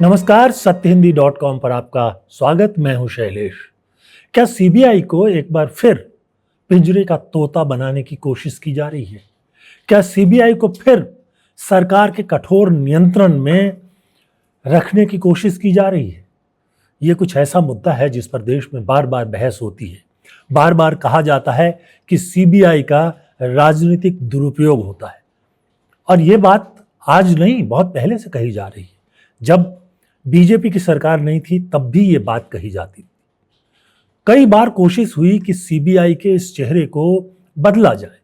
नमस्कार, सत्यहिंदी.com पर आपका स्वागत। मैं हूं शैलेश। क्या सीबीआई को एक बार फिर पिंजरे का तोता बनाने की कोशिश की जा रही है? क्या सीबीआई को फिर सरकार के कठोर नियंत्रण में रखने की कोशिश की जा रही है? ये कुछ ऐसा मुद्दा है जिस पर देश में बार बार बहस होती है। बार बार कहा जाता है कि सीबीआई का राजनीतिक दुरुपयोग होता है, और ये बात आज नहीं, बहुत पहले से कही जा रही है। जब बीजेपी की सरकार नहीं थी तब भी ये बात कही जाती थी। कई बार कोशिश हुई कि सीबीआई के इस चेहरे को बदला जाए,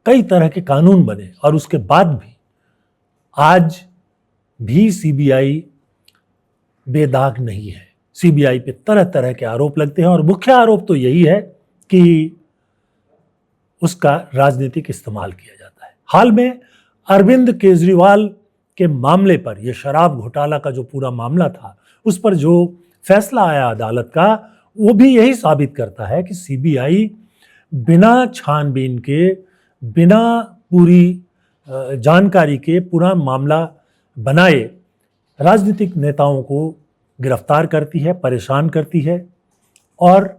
कई तरह के कानून बने, और उसके बाद भी आज भी सीबीआई बेदाग नहीं है। सीबीआई पे तरह तरह के आरोप लगते हैं, और मुख्य आरोप तो यही है कि उसका राजनीतिक इस्तेमाल किया जाता है। हाल में अरविंद केजरीवाल के मामले पर, यह शराब घोटाला का जो पूरा मामला था, उस पर जो फैसला आया अदालत का, वो भी यही साबित करता है कि सीबीआई बिना छानबीन के, बिना पूरी जानकारी के पूरा मामला बनाए राजनीतिक नेताओं को गिरफ्तार करती है, परेशान करती है, और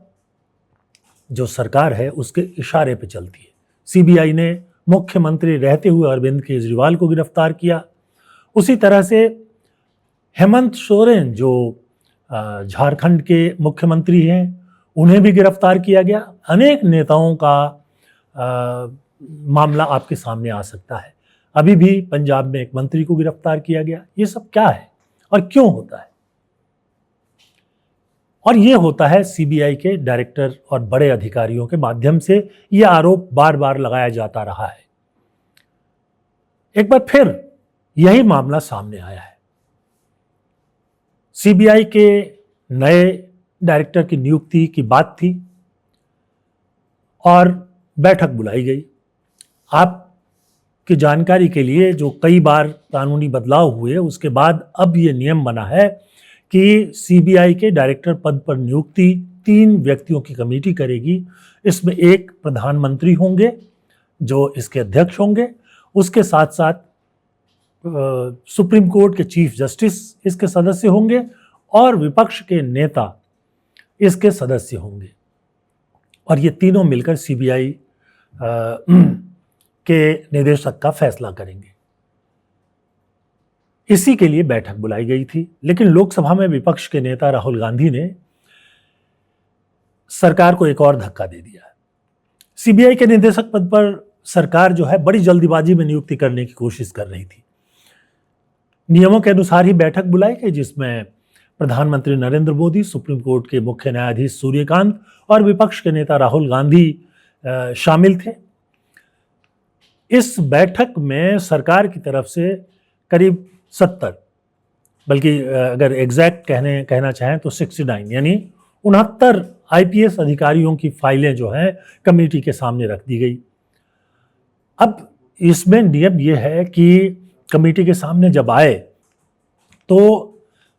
जो सरकार है उसके इशारे पे चलती है। सीबीआई ने मुख्यमंत्री रहते हुए अरविंद केजरीवाल को गिरफ्तार किया। उसी तरह से हेमंत सोरेन, जो झारखंड के मुख्यमंत्री हैं, उन्हें भी गिरफ्तार किया गया। अनेक नेताओं का मामला आपके सामने आ सकता है। अभी भी पंजाब में एक मंत्री को गिरफ्तार किया गया। ये सब क्या है और क्यों होता है? और ये होता है सीबीआई के डायरेक्टर और बड़े अधिकारियों के माध्यम से। यह आरोप बार बार लगाया जाता रहा है। एक बार फिर यही मामला सामने आया है। सीबीआई के नए डायरेक्टर की नियुक्ति की बात थी और बैठक बुलाई गई। आपकी जानकारी के लिए, जो कई बार कानूनी बदलाव हुए, उसके बाद अब ये नियम बना है कि सीबीआई के डायरेक्टर पद पर नियुक्ति 3 व्यक्तियों की कमेटी करेगी। इसमें एक प्रधानमंत्री होंगे जो इसके अध्यक्ष होंगे, उसके साथ साथ सुप्रीम कोर्ट के चीफ जस्टिस इसके सदस्य होंगे, और विपक्ष के नेता इसके सदस्य होंगे। और ये तीनों मिलकर सीबीआई के निदेशक का फैसला करेंगे। इसी के लिए बैठक बुलाई गई थी, लेकिन लोकसभा में विपक्ष के नेता राहुल गांधी ने सरकार को एक और धक्का दे दिया है। सीबीआई के निदेशक पद पर सरकार जो है बड़ी जल्दीबाजी में नियुक्ति करने की कोशिश कर रही थी। नियमों के अनुसार ही बैठक बुलाई गई, जिसमें प्रधानमंत्री नरेंद्र मोदी, सुप्रीम कोर्ट के मुख्य न्यायाधीश सूर्यकांत और विपक्ष के नेता राहुल गांधी शामिल थे। इस बैठक में सरकार की तरफ से करीब 70, बल्कि अगर एग्जैक्ट कहना चाहें तो 69, यानी 69 आईपीएस अधिकारियों की फाइलें जो हैं कमेटी के सामने रख दी गई। अब इसमें नियम यह है कि कमेटी के सामने जब आए तो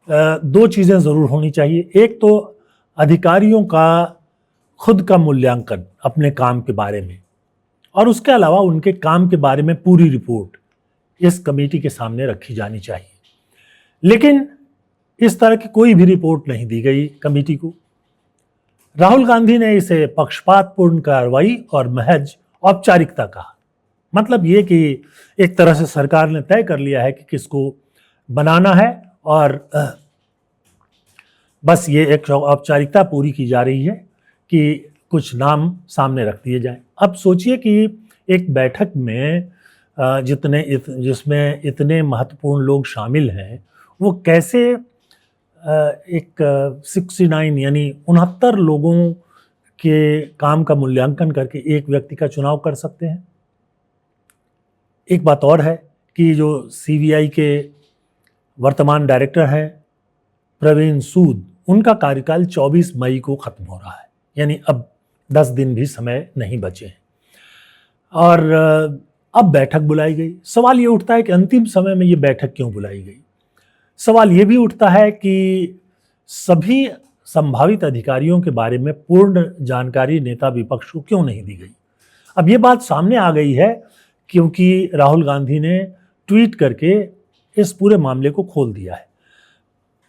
2 चीज़ें ज़रूर होनी चाहिए। एक तो अधिकारियों का खुद का मूल्यांकन अपने काम के बारे में, और उसके अलावा उनके काम के बारे में पूरी रिपोर्ट इस कमेटी के सामने रखी जानी चाहिए। लेकिन इस तरह की कोई भी रिपोर्ट नहीं दी गई कमेटी को। राहुल गांधी ने इसे पक्षपातपूर्ण कार्रवाई और महज औपचारिकता कहा। मतलब ये कि एक तरह से सरकार ने तय कर लिया है कि किसको बनाना है, और बस ये एक औपचारिकता पूरी की जा रही है कि कुछ नाम सामने रख दिए जाएं। अब सोचिए कि एक बैठक में जिसमें इतने महत्वपूर्ण लोग शामिल हैं, वो कैसे एक 69 यानी 69 लोगों के काम का मूल्यांकन करके एक व्यक्ति का चुनाव कर सकते हैं। एक बात और है कि जो सीबीआई के वर्तमान डायरेक्टर हैं प्रवीण सूद, उनका कार्यकाल 24 मई को खत्म हो रहा है, यानी अब 10 दिन भी समय नहीं बचे हैं। और अब बैठक बुलाई गई। सवाल ये उठता है कि अंतिम समय में ये बैठक क्यों बुलाई गई? सवाल ये भी उठता है कि सभी संभावित अधिकारियों के बारे में पूर्ण जानकारी नेता विपक्ष को क्यों नहीं दी गई? अब ये बात सामने आ गई है क्योंकि राहुल गांधी ने ट्वीट करके इस पूरे मामले को खोल दिया है।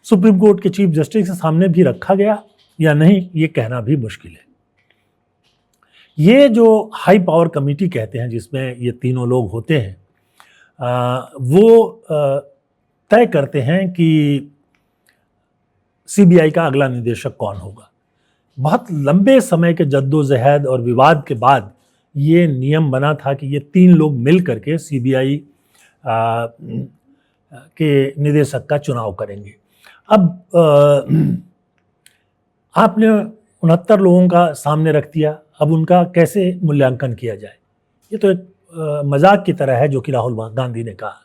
सुप्रीम कोर्ट के चीफ जस्टिस के सामने भी रखा गया या नहीं, ये कहना भी मुश्किल है। ये जो हाई पावर कमेटी कहते हैं, जिसमें ये तीनों लोग होते हैं, वो तय करते हैं कि सीबीआई का अगला निदेशक कौन होगा। बहुत लंबे समय के जद्दोजहद और विवाद के बाद ये नियम बना था कि ये तीन लोग मिल करके सीबीआई के निदेशक का चुनाव करेंगे। अब आपने 69 लोगों का सामने रख दिया, अब उनका कैसे मूल्यांकन किया जाए? ये तो एक मजाक की तरह है जो कि राहुल गांधी ने कहा।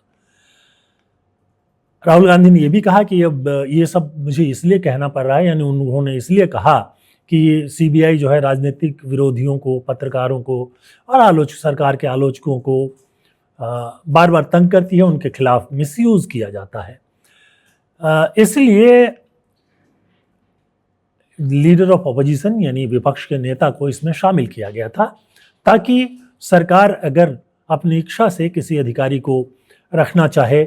राहुल गांधी ने यह भी कहा कि अब ये सब मुझे इसलिए कहना पड़ रहा है, यानी उन्होंने इसलिए कहा कि सीबीआई जो है राजनीतिक विरोधियों को, पत्रकारों को और सरकार के आलोचकों को बार बार तंग करती है, उनके खिलाफ मिसयूज किया जाता है। इसलिए लीडर ऑफ अपोजिशन यानी विपक्ष के नेता को इसमें शामिल किया गया था, ताकि सरकार अगर अपनी इच्छा से किसी अधिकारी को रखना चाहे,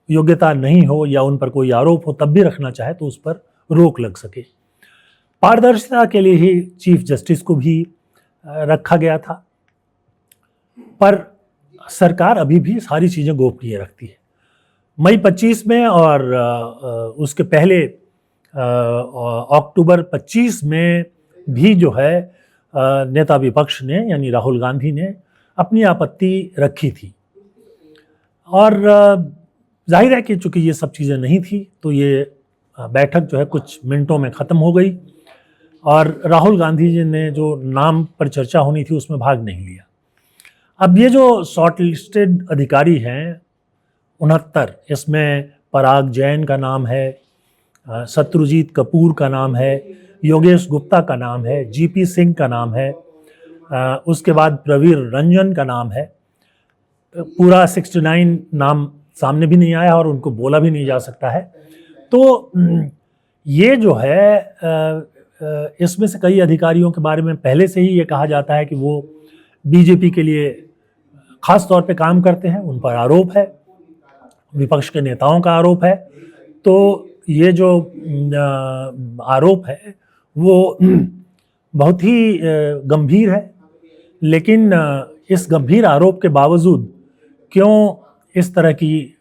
योग्यता नहीं हो या उन पर कोई आरोप हो तब भी रखना चाहे तो उस पर रोक लग सके। पारदर्शिता के लिए ही चीफ जस्टिस को भी रखा गया था, पर सरकार अभी भी सारी चीज़ें गोपनीय रखती है। मई 25 में और उसके पहले अक्टूबर 25 में भी जो है नेता विपक्ष ने यानी राहुल गांधी ने अपनी आपत्ति रखी थी, और जाहिर है कि चूंकि ये सब चीज़ें नहीं थी तो ये बैठक जो है कुछ मिनटों में ख़त्म हो गई और राहुल गांधी जी ने जो नाम पर चर्चा होनी थी उसमें भाग नहीं लिया। अब ये जो शॉर्ट लिस्टेड अधिकारी हैं 69, इसमें पराग जैन का नाम है, शत्रुजीत कपूर का नाम है, योगेश गुप्ता का नाम है, जीपी सिंह का नाम है, उसके बाद प्रवीर रंजन का नाम है। पूरा 69 नाम सामने भी नहीं आया और उनको बोला भी नहीं जा सकता है। तो ये जो है इसमें से कई अधिकारियों के बारे में पहले से ही ये कहा जाता है कि वो बीजेपी के लिए खास तौर पे काम करते हैं, उन पर आरोप है, विपक्ष के नेताओं का आरोप है। तो ये जो आरोप है वो बहुत ही गंभीर है, लेकिन इस गंभीर आरोप के बावजूद क्यों इस तरह की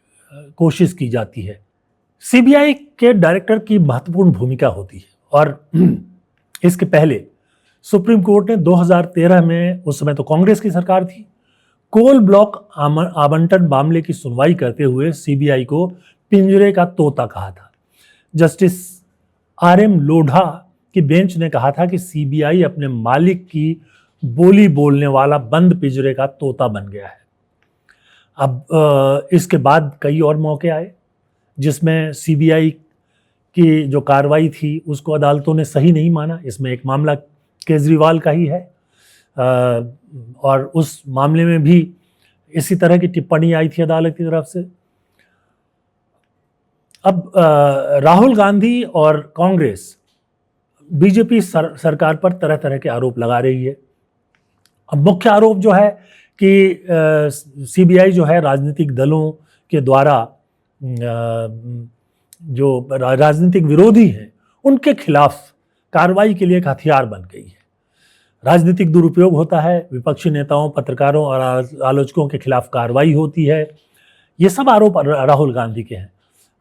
कोशिश की जाती है? सीबीआई के डायरेक्टर की महत्वपूर्ण भूमिका होती है, और इसके पहले सुप्रीम कोर्ट ने 2013 में, उस समय तो कांग्रेस की सरकार थी, कोल ब्लॉक आवंटन मामले की सुनवाई करते हुए सीबीआई को पिंजरे का तोता कहा था। जस्टिस आरएम लोढ़ा की बेंच ने कहा था कि सीबीआई अपने मालिक की बोली बोलने वाला बंद पिंजरे का तोता बन गया है। अब इसके बाद कई और मौके आए जिसमें सीबीआई की जो कार्रवाई थी उसको अदालतों ने सही नहीं माना। इसमें एक मामला केजरीवाल का ही है, और उस मामले में भी इसी तरह की टिप्पणी आई थी अदालत की तरफ से। अब राहुल गांधी और कांग्रेस बीजेपी सरकार पर तरह तरह के आरोप लगा रही है। अब मुख्य आरोप जो है कि सीबीआई जो है राजनीतिक दलों के द्वारा जो राजनीतिक विरोधी हैं उनके खिलाफ कार्रवाई के लिए एक हथियार बन गई है। राजनीतिक दुरुपयोग होता है, विपक्षी नेताओं, पत्रकारों और आलोचकों के खिलाफ कार्रवाई होती है। ये सब आरोप राहुल गांधी के हैं,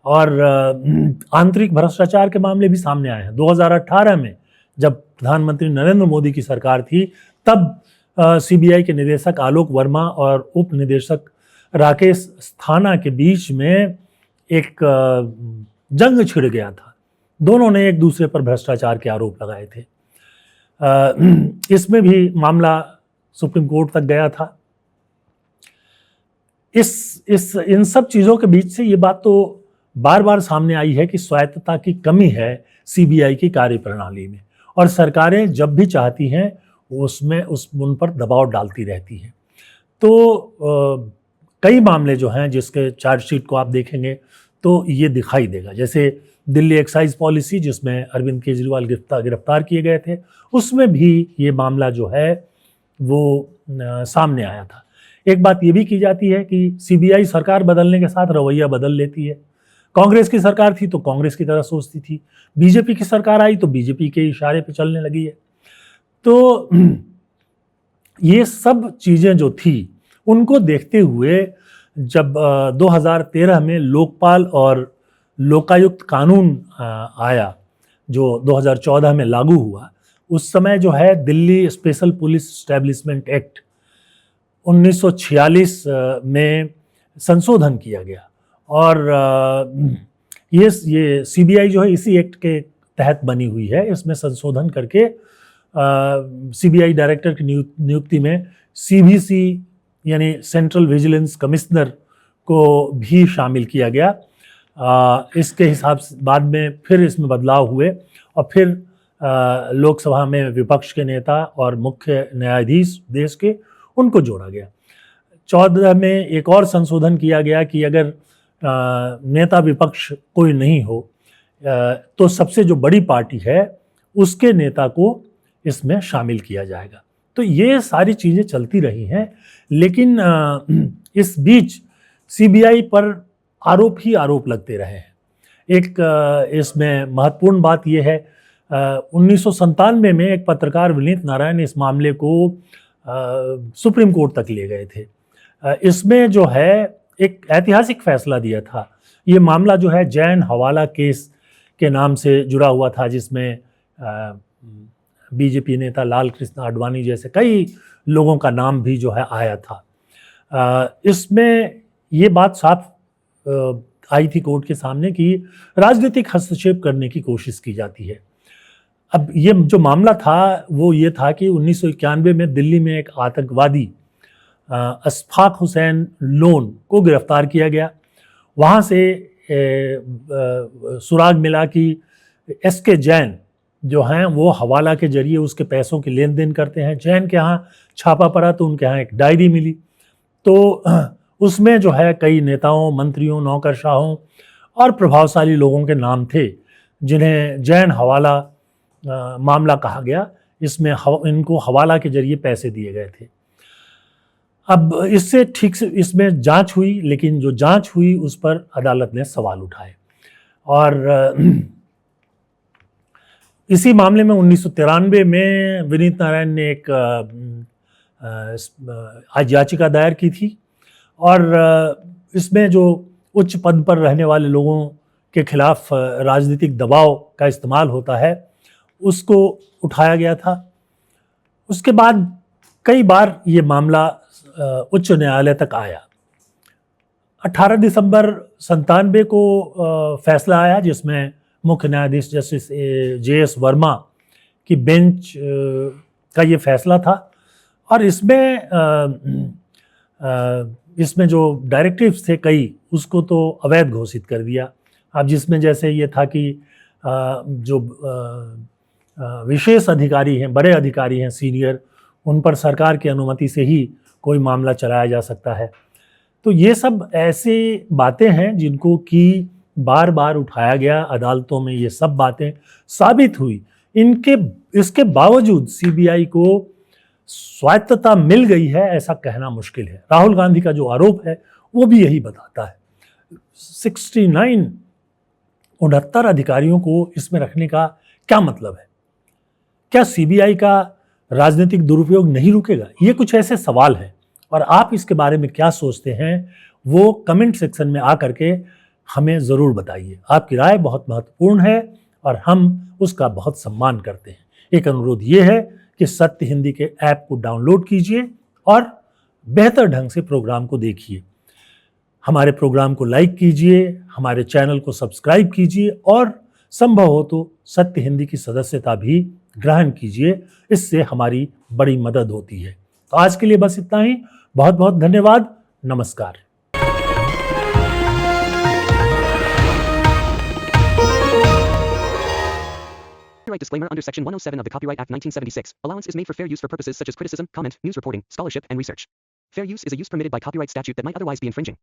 और आंतरिक भ्रष्टाचार के मामले भी सामने आए हैं। 2018 में जब प्रधानमंत्री नरेंद्र मोदी की सरकार थी तब सीबीआई के निदेशक आलोक वर्मा और उप निदेशक राकेश अस्थाना के बीच में एक जंग छिड़ गया था। दोनों ने एक दूसरे पर भ्रष्टाचार के आरोप लगाए थे। इसमें भी मामला सुप्रीम कोर्ट तक गया था। इन सब चीज़ों के बीच से ये बात तो बार बार सामने आई है कि स्वायत्तता की कमी है सीबीआई की कार्यप्रणाली में, और सरकारें जब भी चाहती हैं उसमें उन पर दबाव डालती रहती हैं। तो कई मामले जो हैं जिसके चार्जशीट को आप देखेंगे तो ये दिखाई देगा। जैसे दिल्ली एक्साइज पॉलिसी जिसमें अरविंद केजरीवाल गिरफ्तार किए गए थे, उसमें भी ये मामला जो है वो सामने आया था। एक बात ये भी की जाती है कि सीबीआई सरकार बदलने के साथ रवैया बदल लेती है। कांग्रेस की सरकार थी तो कांग्रेस की तरह सोचती थी, बीजेपी की सरकार आई तो बीजेपी के इशारे पे चलने लगी है। तो ये सब चीजें जो थी उनको देखते हुए जब 2013 में लोकपाल और लोकायुक्त कानून आया जो 2014 में लागू हुआ, उस समय जो है Delhi special police establishment act 1946 में संशोधन किया गया और ये सीबीआई जो है इसी एक्ट के तहत बनी हुई है। इसमें संशोधन करके सीबीआई डायरेक्टर की नियुक्ति में सीवीसी यानी सेंट्रल विजिलेंस कमिश्नर को भी शामिल किया गया। इसके हिसाब से बाद में फिर इसमें बदलाव हुए और फिर लोकसभा में विपक्ष के नेता और मुख्य न्यायाधीश देश के उनको जोड़ा गया। 14 में एक और संशोधन किया गया कि अगर नेता विपक्ष कोई नहीं हो तो सबसे जो बड़ी पार्टी है उसके नेता को इसमें शामिल किया जाएगा। तो ये सारी चीज़ें चलती रही हैं, लेकिन इस बीच सीबीआई पर आरोप ही आरोप लगते रहे हैं। एक इसमें महत्वपूर्ण बात यह है 1997 में एक पत्रकार विनीत नारायण इस मामले को सुप्रीम कोर्ट तक ले गए थे। इसमें जो है एक ऐतिहासिक फैसला दिया था। ये मामला जो है जैन हवाला केस के नाम से जुड़ा हुआ था, जिसमें बीजेपी नेता लाल कृष्ण आडवाणी जैसे कई लोगों का नाम भी जो है आया था। इसमें ये बात साफ आई थी कोर्ट के सामने कि राजनीतिक हस्तक्षेप करने की कोशिश की जाती है। अब ये जो मामला था वो ये था कि 1991 में दिल्ली में एक आतंकवादी अशफाक हुसैन लोन को गिरफ्तार किया गया। वहाँ से सुराग मिला कि एसके जैन जो हैं वो हवाला के जरिए उसके पैसों की लेन देन करते हैं। जैन के यहाँ छापा पड़ा तो उनके यहाँ एक डायरी मिली, तो उसमें जो है कई नेताओं, मंत्रियों, नौकरशाहों और प्रभावशाली लोगों के नाम थे जिन्हें जैन हवाला मामला कहा गया। इसमें इनको हवाला के जरिए पैसे दिए गए थे। अब इससे ठीक से इसमें जांच हुई, लेकिन जो जांच हुई उस पर अदालत ने सवाल उठाए और इसी मामले में 1993 में विनीत नारायण ने एक याचिका दायर की थी और इसमें जो उच्च पद पर रहने वाले लोगों के खिलाफ राजनीतिक दबाव का इस्तेमाल होता है उसको उठाया गया था। उसके बाद कई बार ये मामला उच्च न्यायालय तक आया। 18 दिसंबर 97 को फैसला आया जिसमें मुख्य न्यायाधीश जस्टिस JS वर्मा की बेंच का ये फैसला था और इसमें जो डायरेक्टिव्स थे कई उसको तो अवैध घोषित कर दिया। अब जिसमें जैसे ये था कि जो विशेष अधिकारी हैं, बड़े अधिकारी हैं, सीनियर, उन पर सरकार की अनुमति से ही कोई मामला चलाया जा सकता है। तो ये सब ऐसी बातें हैं जिनको कि बार बार उठाया गया अदालतों में, ये सब बातें साबित हुई। इसके बावजूद सीबीआई को स्वायत्तता मिल गई है ऐसा कहना मुश्किल है। राहुल गांधी का जो आरोप है वो भी यही बताता है। 69 अधिकारियों को इसमें रखने का क्या मतलब है? क्या सीबीआई का राजनीतिक दुरुपयोग नहीं रुकेगा? ये कुछ ऐसे सवाल हैं और आप इसके बारे में क्या सोचते हैं वो कमेंट सेक्शन में आकर के हमें ज़रूर बताइए। आपकी राय बहुत महत्वपूर्ण है और हम उसका बहुत सम्मान करते हैं। एक अनुरोध ये है कि सत्य हिंदी के ऐप को डाउनलोड कीजिए और बेहतर ढंग से प्रोग्राम को देखिए। हमारे प्रोग्राम को लाइक कीजिए, हमारे चैनल को सब्सक्राइब कीजिए और संभव हो तो सत्य हिंदी की सदस्यता भी ग्रहण कीजिए। इससे हमारी बड़ी मदद होती है। तो आज के लिए बस इतना ही। बहुत बहुत धन्यवाद। नमस्कार। Copyright disclaimer under Section 107 of the Copyright Act 1976. Allowance is made for fair use for purposes such as criticism, comment, news reporting, scholarship, and research. Fair use is a use permitted by copyright statute that might otherwise be infringing.